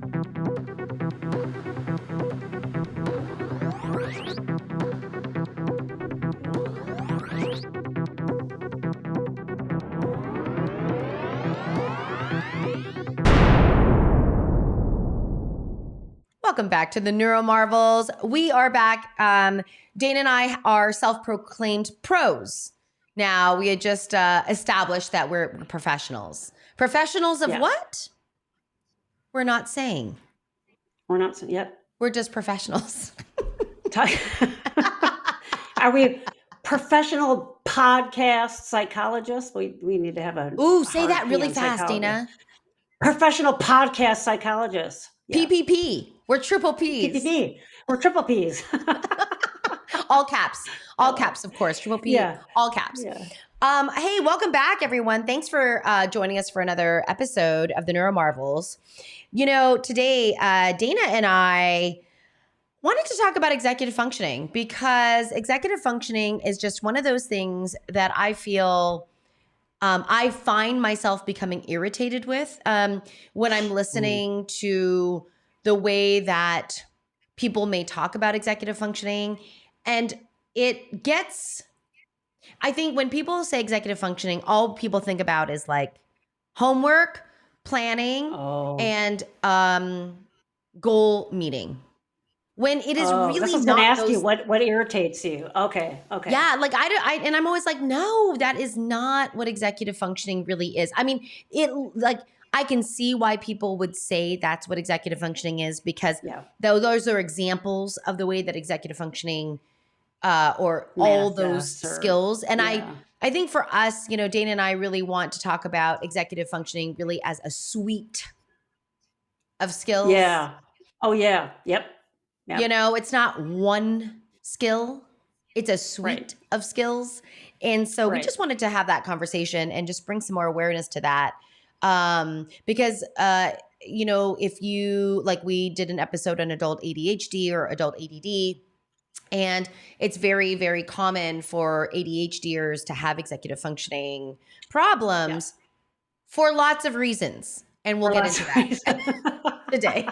Welcome back to the NeuroMarvels. We are back. Dana and I are self-proclaimed pros. Now, we had just established that we're professionals. Professionals of what? We're not saying. We're not saying, yep. We're just professionals. Are we professional podcast psychologists? We need to have a say that really fast, Dana. Professional podcast psychologists. Yeah. PPP. We're triple Ps. PPP. We're triple Ps. All caps. All caps, of course. Triple P. Yeah. All caps. Yeah. Hey, welcome back, everyone. Thanks for joining us for another episode of the NeuroMarvels. You know, today, Dana and I wanted to talk about executive functioning because executive functioning is just one of those things that I feel I find myself becoming irritated with when I'm listening to the way that people may talk about executive functioning. And it gets, I think when people say executive functioning, all people think about is like homework, planning, and goal meeting. When it is really not. I was going to ask you what irritates you. Okay. Yeah, like I and I'm always like, no, that is not what executive functioning really is. I mean, I can see why people would say that's what executive functioning is because those are examples of the way that executive functioning or all those skills. And I think for us, you know, Dana and I really want to talk about executive functioning really as a suite of skills. Yeah. Oh, yeah. Yep. You know, it's not one skill. It's a suite of skills. And so we just wanted to have that conversation and just bring some more awareness to that. Because, you know, if you, like we did an episode on adult ADHD or adult ADD, and it's very, very common for ADHDers to have executive functioning problems for lots of reasons. And we'll get into that today.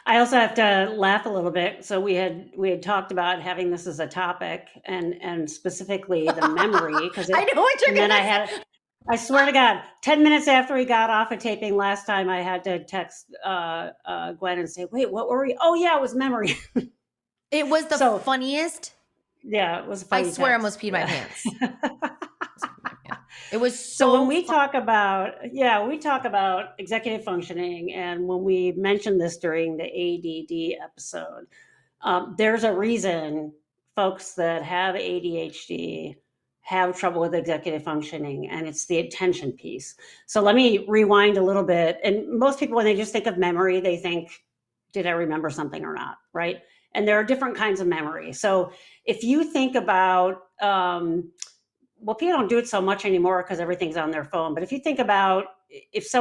I also have to laugh a little bit. So we had talked about having this as a topic and specifically the memory. I know what you're going to say. I swear to God, 10 minutes after we got off of taping last time, I had to text Gwen and say, wait, what were we? Oh, yeah, it was memory. It was the funniest. Yeah, it was funny. I swear I almost peed my pants. It was so when we talk about executive functioning, and when we mentioned this during the ADD episode, there's a reason folks that have ADHD have trouble with executive functioning, and it's the attention piece. So let me rewind a little bit. And most people, when they just think of memory, they think, did I remember something or not, right? And there are different kinds of memory. So if you think about, well, people don't do it so much anymore because everything's on their phone. But if you think about if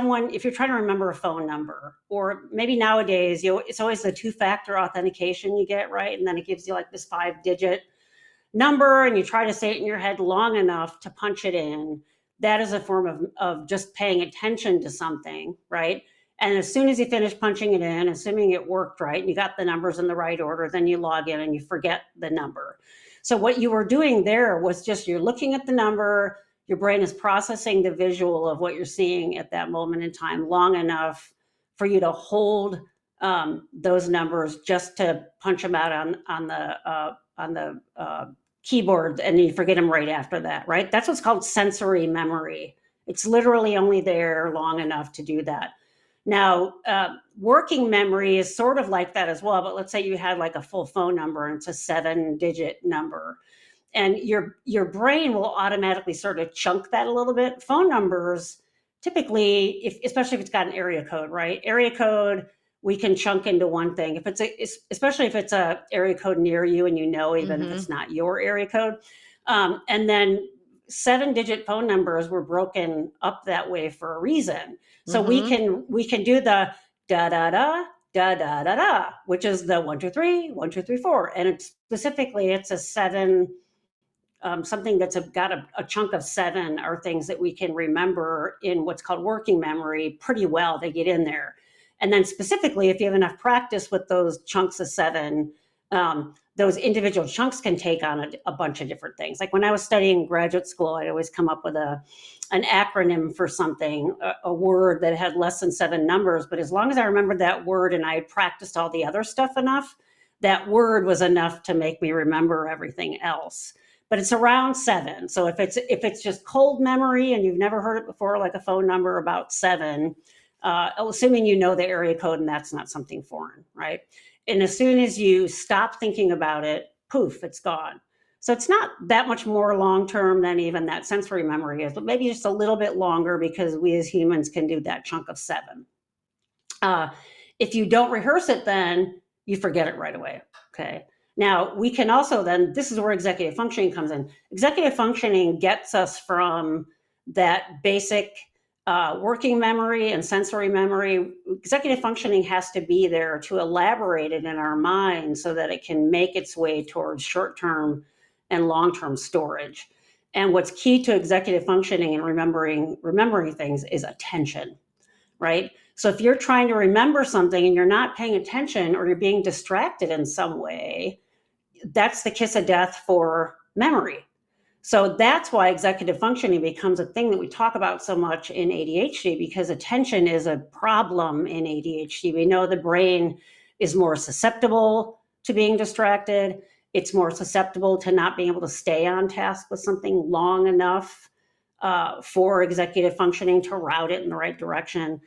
you're trying to remember a phone number, or maybe nowadays, it's always the 2-factor authentication you get, right? And then it gives you like this 5-digit number, and you try to say it in your head long enough to punch it in. That is a form of just paying attention to something, right? And as soon as you finish punching it in, assuming it worked right, and you got the numbers in the right order, then you log in and you forget the number. So what you were doing there was just you're looking at the number, your brain is processing the visual of what you're seeing at that moment in time long enough for you to hold those numbers just to punch them out on the keyboard, and you forget them right after that, right? That's what's called sensory memory. It's literally only there long enough to do that. Now, working memory is sort of like that as well, but let's say you had like a full phone number and it's a 7-digit number, and your brain will automatically sort of chunk that a little bit. Phone numbers, typically, especially if it's got an area code, right? Area code, we can chunk into one thing. Especially if it's a area code near you, and even if it's not your area code. And then 7-digit phone numbers were broken up that way for a reason. So we can do the da da da da da da da, which is the 1 2 3 1 2 3 4, and it's a 7. Something that's got a chunk of 7 are things that we can remember in what's called working memory pretty well. They get in there. And then specifically, if you have enough practice with those chunks of 7, those individual chunks can take on a bunch of different things. Like when I was studying graduate school, I'd always come up with an acronym for something, a word that had less than 7 numbers. But as long as I remembered that word and I had practiced all the other stuff enough, that word was enough to make me remember everything else. But it's around 7. So if it's just cold memory and you've never heard it before, like a phone number, about 7, assuming you know the area code and that's not something foreign, right? And as soon as you stop thinking about it, poof, it's gone. So it's not that much more long-term than even that sensory memory is, but maybe just a little bit longer because we as humans can do that chunk of 7. If you don't rehearse it, then you forget it right away, okay? Now, we can also then, this is where executive functioning comes in. Executive functioning gets us from that basic working memory and sensory memory. Executive functioning has to be there to elaborate it in our mind so that it can make its way towards short-term and long-term storage. And what's key to executive functioning and remembering things is attention, right? So if you're trying to remember something and you're not paying attention or you're being distracted in some way, that's the kiss of death for memory. So that's why executive functioning becomes a thing that we talk about so much in ADHD, because attention is a problem in ADHD. We know the brain is more susceptible to being distracted. It's more susceptible to not being able to stay on task with something long enough for executive functioning to route it in the right direction.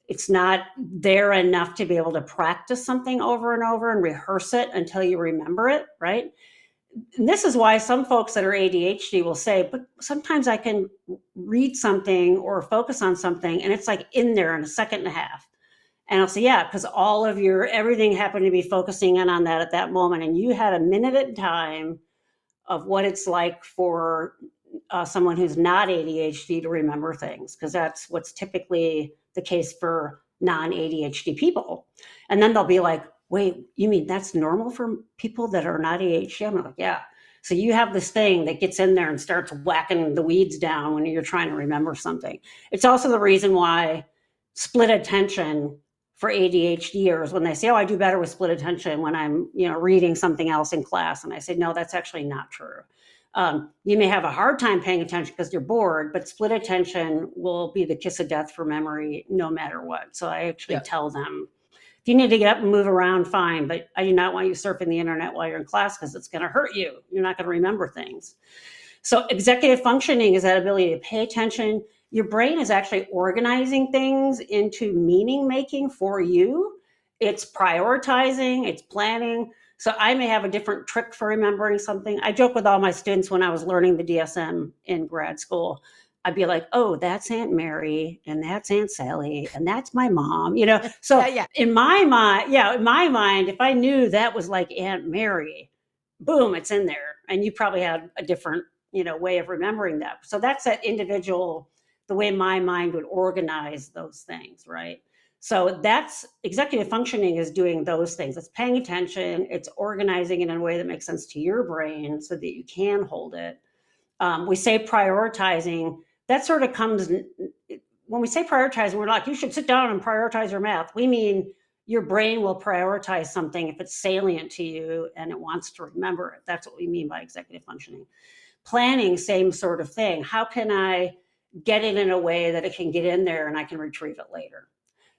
It's not there enough to be able to practice something over and over and rehearse it until you remember it, right? And this is why some folks that are ADHD will say, but sometimes I can read something or focus on something and it's like in there in a second and a half. And I'll say, yeah, because all of everything happened to be focusing in on that at that moment. And you had a minute at a time of what it's like for someone who's not ADHD to remember things, because that's what's typically the case for non-ADHD people. And then they'll be like, wait, you mean that's normal for people that are not ADHD? I'm like, yeah. So you have this thing that gets in there and starts whacking the weeds down when you're trying to remember something. It's also the reason why split attention for ADHDers, when they say, oh, I do better with split attention when I'm reading something else in class. And I say, no, that's actually not true. You may have a hard time paying attention because you're bored, but split attention will be the kiss of death for memory no matter what. So I actually tell them, if you need to get up and move around, fine, but I do not want you surfing the internet while you're in class because it's going to hurt you. You're not going to remember things. So executive functioning is that ability to pay attention. Your brain is actually organizing things into meaning making for you. It's prioritizing, it's planning. So I may have a different trick for remembering something. I joke with all my students when I was learning the DSM in grad school. I'd be like, oh, that's Aunt Mary, and that's Aunt Sally, and that's my mom, So in my mind, if I knew that was like Aunt Mary, boom, it's in there. And you probably had a different, way of remembering that. So that's that individual, the way my mind would organize those things, right? So that's executive functioning is doing those things. It's paying attention. It's organizing it in a way that makes sense to your brain so that you can hold it. We say prioritizing. That sort of comes, when we say prioritizing, we're like, you should sit down and prioritize your math. We mean your brain will prioritize something if it's salient to you and it wants to remember it. That's what we mean by executive functioning. Planning, same sort of thing. How can I get it in a way that it can get in there and I can retrieve it later?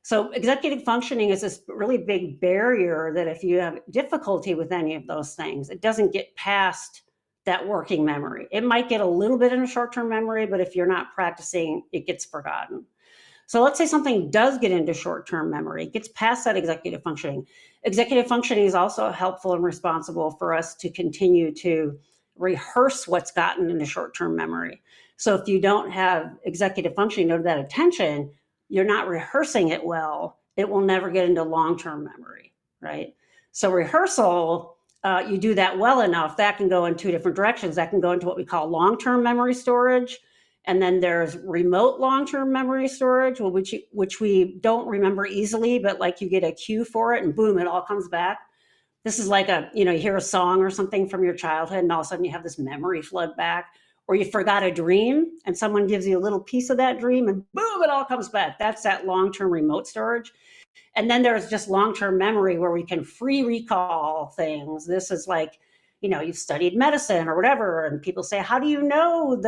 So executive functioning is this really big barrier that if you have difficulty with any of those things, it doesn't get past that working memory. It might get a little bit in a short-term memory, but if you're not practicing, it gets forgotten. So let's say something does get into short-term memory, it gets past that executive functioning. Executive functioning is also helpful and responsible for us to continue to rehearse what's gotten into short-term memory. So if you don't have executive functioning, know that attention, you're not rehearsing it well, it will never get into long-term memory, right? So rehearsal, you do that well enough, that can go in two different directions. That can go into what we call long-term memory storage. And then there's remote long-term memory storage, which we don't remember easily, but like you get a cue for it and boom, it all comes back. This is like you hear a song or something from your childhood and all of a sudden you have this memory flood back. or you forgot a dream and someone gives you a little piece of that dream and boom, it all comes back. That's that long-term remote storage. And then there's just long-term memory where we can free recall things. This is like, you've studied medicine or whatever, and people say, how do you know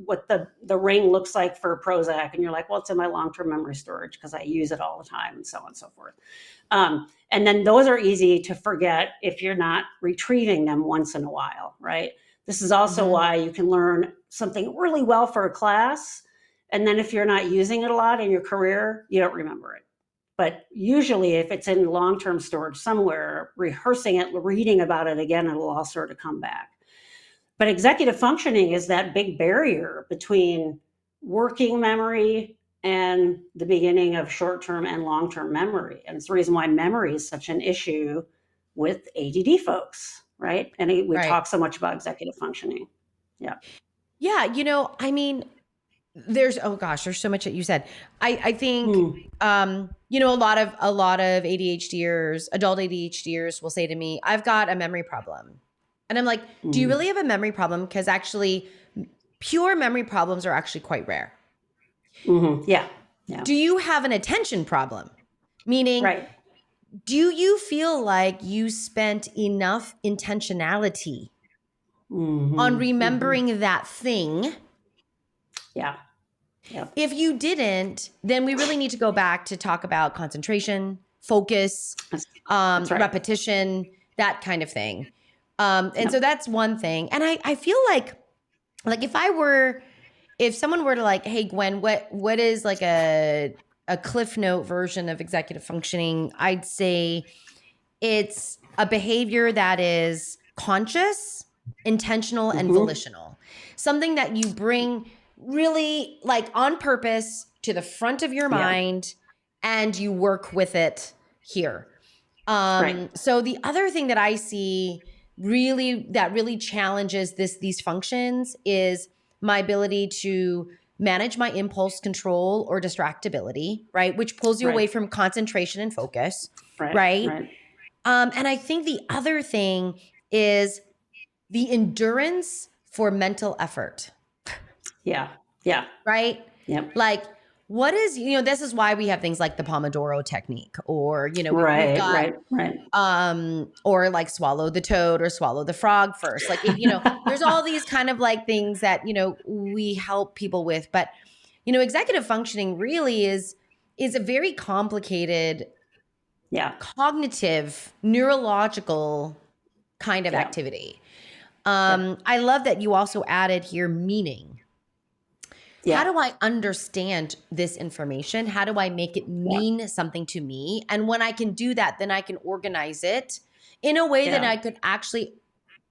what the ring looks like for Prozac? And you're like, well, it's in my long-term memory storage because I use it all the time, and so on and so forth. And then those are easy to forget if you're not retrieving them once in a while, right? This is also why you can learn something really well for a class, and then if you're not using it a lot in your career, you don't remember it. But usually if it's in long-term storage somewhere, rehearsing it, reading about it again, it'll all sort of come back. But executive functioning is that big barrier between working memory and the beginning of short-term and long-term memory. And it's the reason why memory is such an issue with ADD folks, right? And we talk so much about executive functioning. Yeah. Yeah. There's so much that you said. I think a lot of ADHDers, adult ADHDers will say to me, I've got a memory problem. And I'm like, do you really have a memory problem? Because actually pure memory problems are actually quite rare. Yeah. Do you have an attention problem? Meaning, do you feel like you spent enough intentionality on remembering that thing? Yeah. Yeah. If you didn't, then we really need to go back to talk about concentration, focus, repetition, that kind of thing. So that's one thing. And I feel like if someone were to like, hey, Gwen, what is like a Cliff Note version of executive functioning? I'd say it's a behavior that is conscious, intentional, and volitional. Something that you bring really like on purpose to the front of your mind and you work with it here. So the other thing that I see really challenges these functions is my ability to manage my impulse control or distractibility, right? Which pulls you away from concentration and focus, right? And I think the other thing is the endurance for mental effort. Yeah. Yeah. Right? Yep. Like, what is, this is why we have things like the Pomodoro technique or, right. Or like swallow the toad or swallow the frog first. Like, there's all these kind of like things that, we help people with. But, executive functioning really is a very complicated, cognitive, neurological kind of activity. I love that you also added here meaning. How do I understand this information? How do I make it mean something to me? And when I can do that, then I can organize it in a way that I could actually,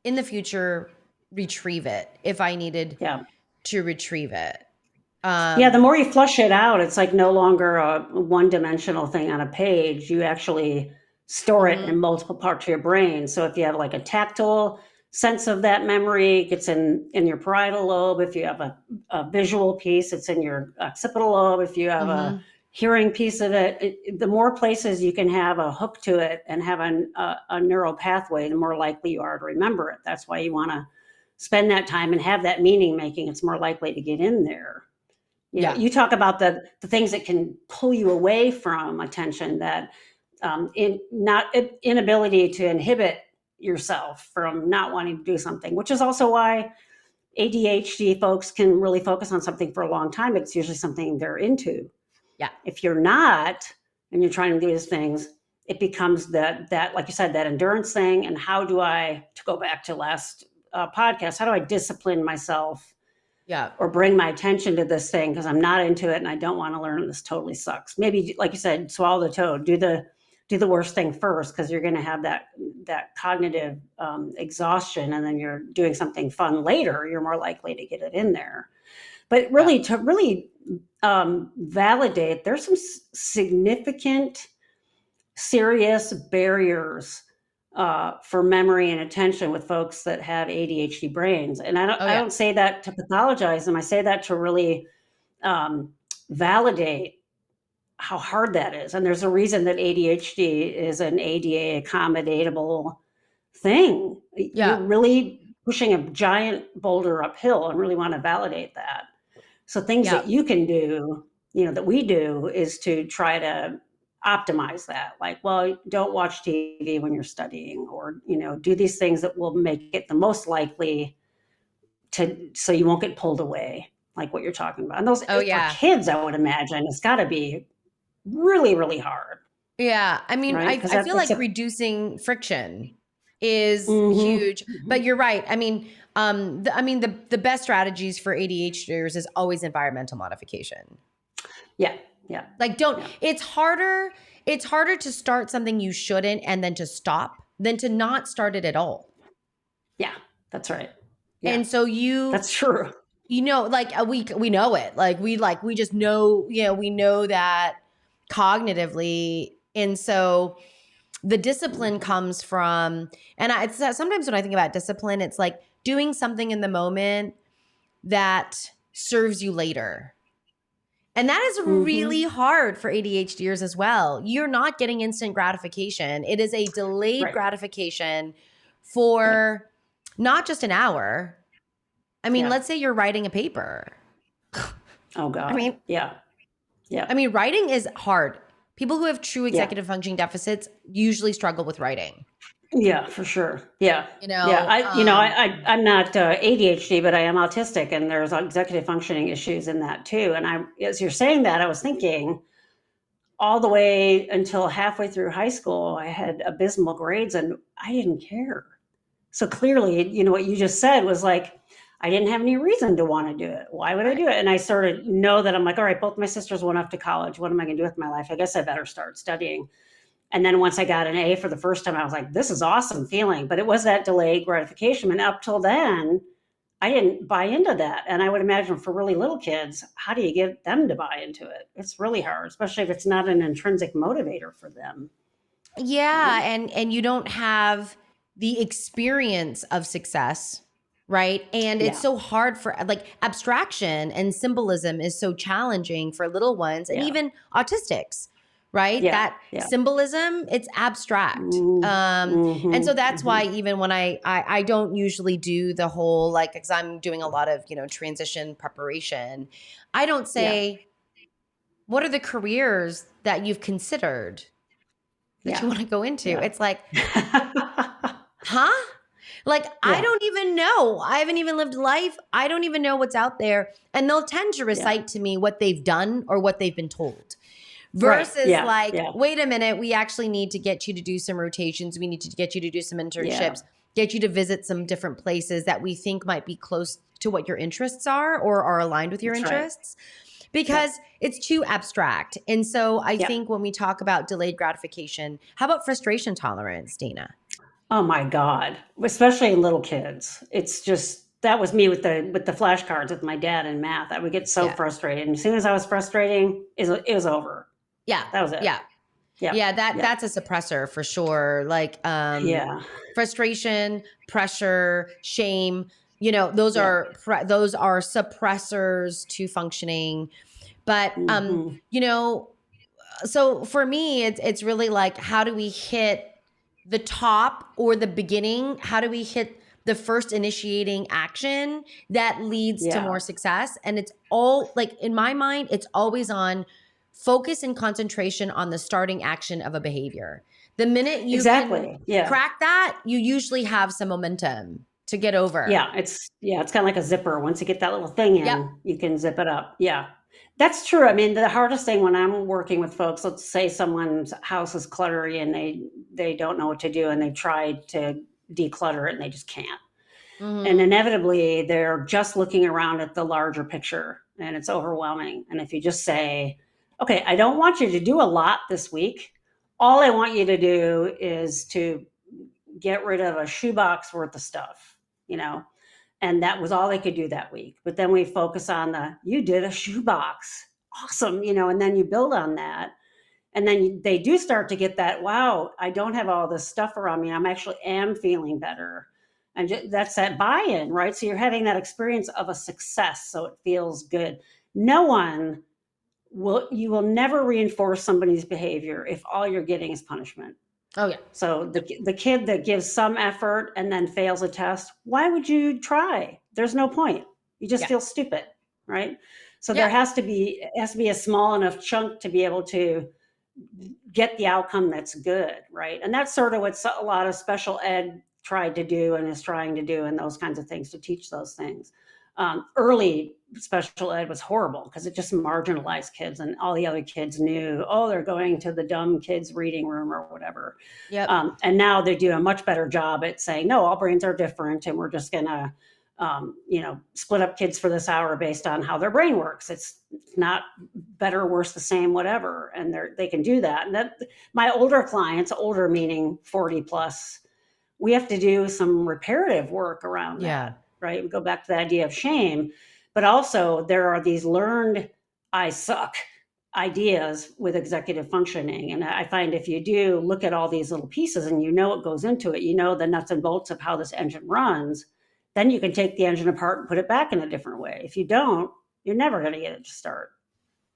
in the future, retrieve it if I needed to retrieve it. The more you flush it out, it's like no longer a one-dimensional thing on a page. You actually store it in multiple parts of your brain. So if you have like a tactile sense of that memory, it gets in your parietal lobe. If you have a visual piece, it's in your occipital lobe. If you have a hearing piece of it, the more places you can have a hook to it and have a neural pathway, the more likely you are to remember it. That's why you want to spend that time and have that meaning making. It's more likely to get in there. You talk about the things that can pull you away from attention, that inability to inhibit yourself from not wanting to do something, which is also why ADHD folks can really focus on something for a long time. It's usually something they're into. Yeah. If you're not, and you're trying to do these things, it becomes that, like you said, that endurance thing. And how do I, to go back to last podcast, how do I discipline myself? Or bring my attention to this thing because I'm not into it and I don't want to learn and this totally sucks. Maybe, like you said, swallow the toad, do the worst thing first, because you're going to have that cognitive exhaustion, and then you're doing something fun later, you're more likely to get it in there. But really, to really validate, there's some significant, serious barriers for memory and attention with folks that have ADHD brains. And I don't say that to pathologize them. I say that to really validate how hard that is. And there's a reason that ADHD is an ADA accommodatable thing. You're really pushing a giant boulder uphill and really want to validate that. So things that you can do, that we do, is to try to optimize that. Like, well, don't watch TV when you're studying, or, do these things that will make it the most likely so you won't get pulled away, like what you're talking about. And those, for kids, I would imagine it's got to be really, really hard. Yeah. I mean, right? I feel like reducing friction is huge, but you're right. I mean, the best strategies for ADHDers is always environmental modification. Yeah. Yeah. Like it's harder to start something you shouldn't and then to stop than to not start it at all. Yeah, that's right. Yeah. And so that's true. Like we know it. Like we just know, we know that cognitively. And so the discipline comes from, and sometimes when I think about discipline, it's like doing something in the moment that serves you later. And that is really hard for ADHDers as well. You're not getting instant gratification. It is a delayed gratification for not just an hour. I mean, let's say you're writing a paper. Oh, God. I mean, yeah. I mean, writing is hard. People who have true executive functioning deficits usually struggle with writing. Yeah, for sure. Yeah. I'm not ADHD, but I am autistic, and there's executive functioning issues in that too. And as you're saying that, I was thinking all the way until halfway through high school, I had abysmal grades and I didn't care. So clearly, what you just said was like, I didn't have any reason to want to do it. Why would I do it? And I sort of know that I'm like, all right, both my sisters went off to college. What am I going to do with my life? I guess I better start studying. And then once I got an A for the first time, I was like, this is awesome feeling. But it was that delayed gratification. And up till then, I didn't buy into that. And I would imagine for really little kids, how do you get them to buy into it? It's really hard, especially if it's not an intrinsic motivator for them. Yeah. And you don't have the experience of success, right? And it's so hard for, like, abstraction and symbolism is so challenging for little ones and even autistics. Right? Yeah, that symbolism, it's abstract. And so that's why even when I don't usually do the whole, like, because I'm doing a lot of, transition preparation, I don't say, what are the careers that you've considered that you want to go into? It's like, huh? Like, I don't even know. I haven't even lived life. I don't even know what's out there. And they'll tend to recite to me what they've done or what they've been told. Versus wait a minute, we actually need to get you to do some rotations. We need to get you to do some internships, get you to visit some different places that we think might be close to what your interests are or are aligned with your interests. Because it's too abstract. And so I think when we talk about delayed gratification, how about frustration tolerance, Dana? Oh my God, especially in little kids. It's just, that was me with the flashcards with my dad in math. I would get so frustrated. And as soon as I was frustrating, it was over. Yeah. That was it. Yeah. That's a suppressor for sure. Like, frustration, pressure, shame, those are suppressors to functioning. But, so for me, it's really like, how do we hit the top or the beginning? How do we hit the first initiating action that leads to more success? And it's all, like, in my mind, it's always on focus and concentration on the starting action of a behavior. The minute you can crack that, you usually have some momentum to get over. Yeah, it's kind of like a zipper. Once you get that little thing in, you can zip it up. Yeah, that's true. I mean, the hardest thing when I'm working with folks, let's say someone's house is cluttery and they don't know what to do and they've tried to declutter it and they just can't. And inevitably, they're just looking around at the larger picture and it's overwhelming. And if you just say, okay, I don't want you to do a lot this week. All I want you to do is to get rid of a shoebox worth of stuff, and that was all they could do that week. But then we focus on you did a shoebox. Awesome. And then you build on that. And then they do start to get that, wow, I don't have all this stuff around me. I'm actually am feeling better. And that's that buy-in, right? So you're having that experience of a success. So it feels good. You will never reinforce somebody's behavior if all you're getting is punishment. Oh yeah. So the kid that gives some effort and then fails a test, why would you try? There's no point. You just feel stupid, right? So there has to be a small enough chunk to be able to get the outcome that's good, right? And that's sort of what a lot of special ed tried to do and is trying to do, and those kinds of things, to teach those things. Early special ed was horrible because it just marginalized kids, and all the other kids knew, oh, they're going to the dumb kids reading room or whatever. Yep. And now they do a much better job at saying, no, all brains are different, and we're just gonna split up kids for this hour based on how their brain works. It's not better, worse, the same, whatever. And they can do that. And that my older clients, older meaning 40 plus, we have to do some reparative work around that, right? We go back to the idea of shame, but also there are these learned I suck ideas with executive functioning. And I find if you do look at all these little pieces and you know what goes into it, you know the nuts and bolts of how this engine runs, then you can take the engine apart and put it back in a different way. If you don't, you're never going to get it to start,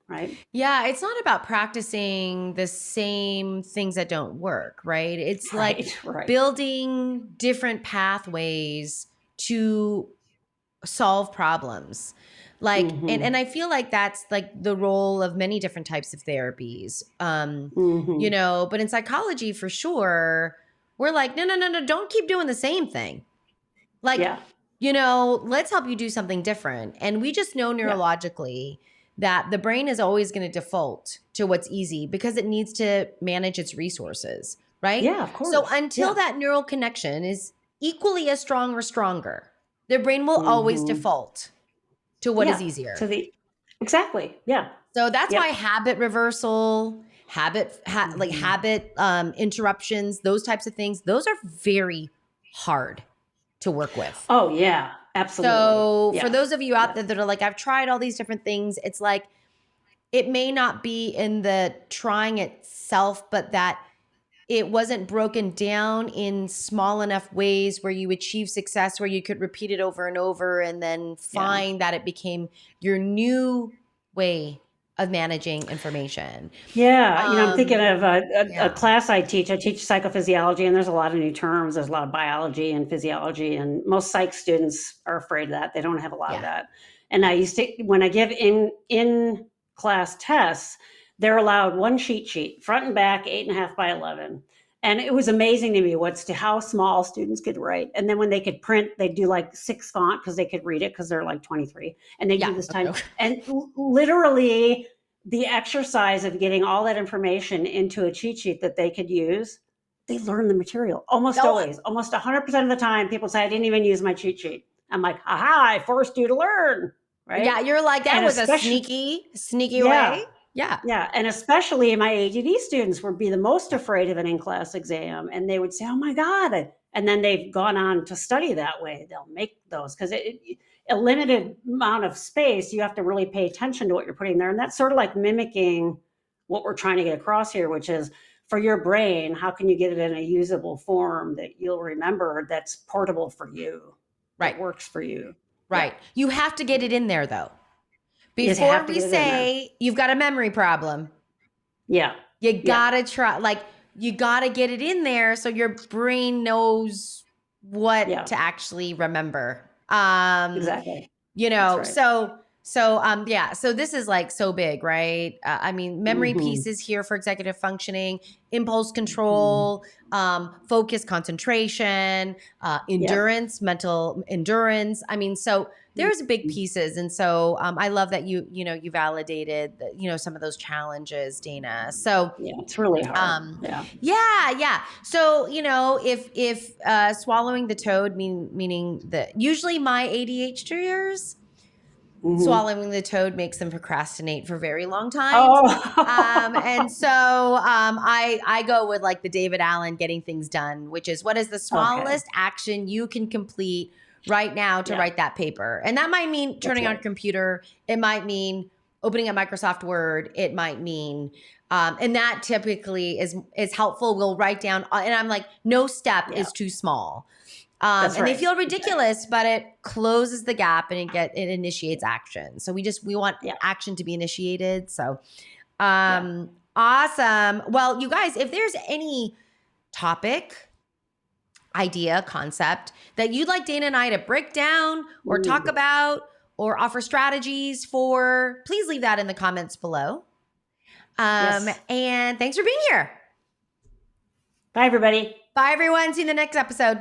right? Yeah, it's not about practicing the same things that don't work, right? It's like building different pathways to solve problems. Like, and I feel like that's like the role of many different types of therapies, but in psychology for sure, we're like, no, don't keep doing the same thing. Like, let's help you do something different. And we just know neurologically that the brain is always going to default to what's easy because it needs to manage its resources, right? Yeah, of course. So until that neural connection is equally as strong or stronger, their brain will always default to what is easier. Exactly. Yeah. So that's why habit reversal, habit interruptions, those types of things, those are very hard to work with. Oh yeah, absolutely. So for those of you out there that are like, I've tried all these different things, it's like, it may not be in the trying itself, but that it wasn't broken down in small enough ways where you achieve success, where you could repeat it over and over and then find that it became your new way of managing information. Yeah. I'm thinking of a class I teach. I teach psychophysiology, and there's a lot of new terms. There's a lot of biology and physiology, and most psych students are afraid of that. They don't have a lot of that. And I used to, when I give in class tests, they're allowed one cheat sheet, front and back, 8.5 by 11. And it was amazing to me how small students could write. And then when they could print, they'd do like 6 font because they could read it because they're like 23. And they do this time. And literally the exercise of getting all that information into a cheat sheet that they could use, they learn the material almost always. Almost 100% of the time, people say, I didn't even use my cheat sheet. I'm like, aha, I forced you to learn. Right? Yeah, you're like, that was a sneaky way. Yeah. Yeah. And especially my ADD students would be the most afraid of an in-class exam. And they would say, oh my God. And then they've gone on to study that way. They'll make those because a limited amount of space, you have to really pay attention to what you're putting there. And that's sort of like mimicking what we're trying to get across here, which is for your brain, how can you get it in a usable form that you'll remember that's portable for you, that works for you. Right. You have to get it in there though. Before we say you've got a memory problem. Yeah. You gotta try, you gotta get it in there so your brain knows what to actually remember. Exactly. So this is like so big, right? I mean, memory pieces here for executive functioning, impulse control, focus, concentration, endurance, mental endurance. I mean, so there's big pieces. And so I love that you validated, some of those challenges, Dana. So yeah, it's really hard. Yeah. So, if swallowing the toad meaning usually my ADHDers, swallowing the toad makes them procrastinate for very long times. And so I go with like the David Allen getting things done, which is, what is the smallest action you can complete right now to write that paper? And that might mean turning on a computer. It might mean opening up Microsoft Word. It might mean, and that typically is helpful. We'll write down, and I'm like, no step is too small. And they feel ridiculous, but it closes the gap and it initiates action. So we want action to be initiated. So, awesome. Well, you guys, if there's any topic, idea, concept that you'd like Dana and I to break down or talk about or offer strategies for, please leave that in the comments below. And thanks for being here. Bye, everybody. Bye, everyone. See you in the next episode.